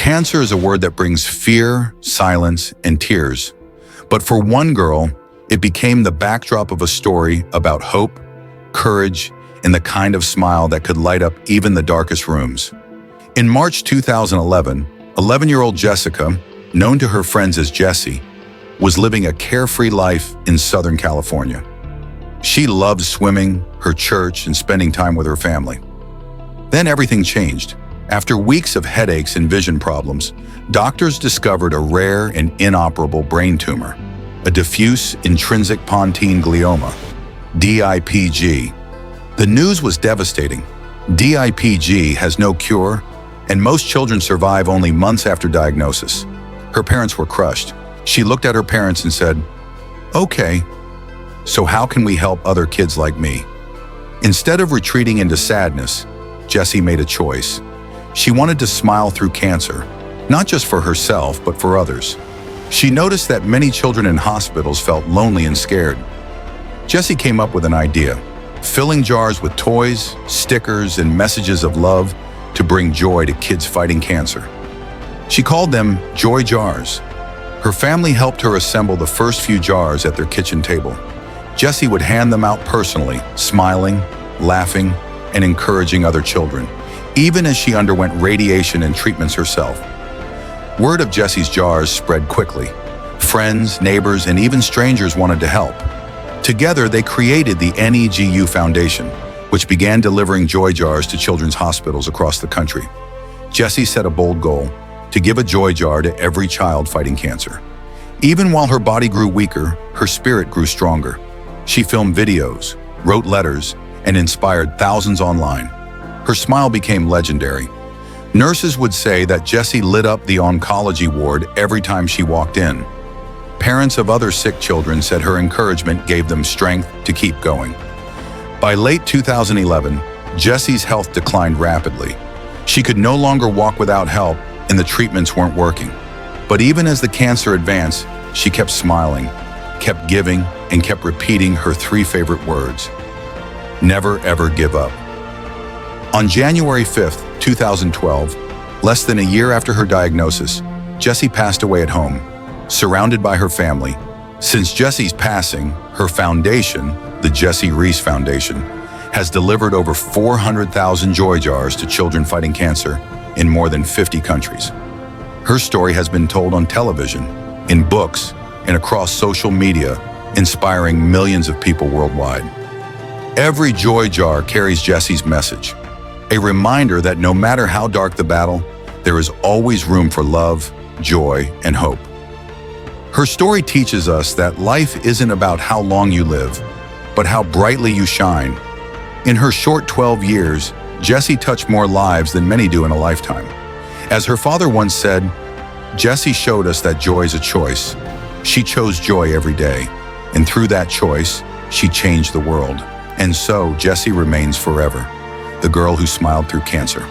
Cancer is a word that brings fear, silence, and tears. But for one girl, it became the backdrop of a story about hope, courage, and the kind of smile that could light up even the darkest rooms. In March 2011, 11-year-old Jessica, known to her friends as Jessie, was living a carefree life in Southern California. She loved swimming, her church, and spending time with her family. Then everything changed. After weeks of headaches and vision problems, doctors discovered a rare and inoperable brain tumor, a diffuse intrinsic pontine glioma, DIPG. The news was devastating. DIPG has no cure, and most children survive only months after diagnosis. Her parents were crushed. She looked at her parents and said, "Okay, so how can we help other kids like me?" Instead of retreating into sadness, Jessie made a choice. She wanted to smile through cancer, not just for herself, but for others. She noticed that many children in hospitals felt lonely and scared. Jessie came up with an idea, filling jars with toys, stickers, and messages of love to bring joy to kids fighting cancer. She called them JoyJars. Her family helped her assemble the first few jars at their kitchen table. Jessie would hand them out personally, smiling, laughing, and encouraging other children, even as she underwent radiation and treatments herself. Word of Jessie's jars spread quickly. Friends, neighbors, and even strangers wanted to help. Together, they created the NEGU Foundation, which began delivering joy jars to children's hospitals across the country. Jessie set a bold goal: to give a joy jar to every child fighting cancer. Even while her body grew weaker, her spirit grew stronger. She filmed videos, wrote letters, and inspired thousands online. Her smile became legendary. Nurses would say that Jessie lit up the oncology ward every time she walked in. Parents of other sick children said her encouragement gave them strength to keep going. By late 2011, Jessie's health declined rapidly. She could no longer walk without help, and the treatments weren't working. But even as the cancer advanced, she kept smiling, kept giving, and kept repeating her three favorite words: never ever give up. On January 5th, 2012, less than a year after her diagnosis, Jessie passed away at home, surrounded by her family. Since Jessie's passing, her foundation, the Jessie Rees Foundation, has delivered over 400,000 joy jars to children fighting cancer in more than 50 countries. Her story has been told on television, in books, and across social media, inspiring millions of people worldwide. Every joy jar carries Jessie's message, a reminder that no matter how dark the battle, there is always room for love, joy, and hope. Her story teaches us that life isn't about how long you live, but how brightly you shine. In her short 12 years, Jessie touched more lives than many do in a lifetime. As her father once said, Jessie showed us that joy is a choice. She chose joy every day, and through that choice, she changed the world. And so, Jessie remains forever, the girl who smiled through cancer.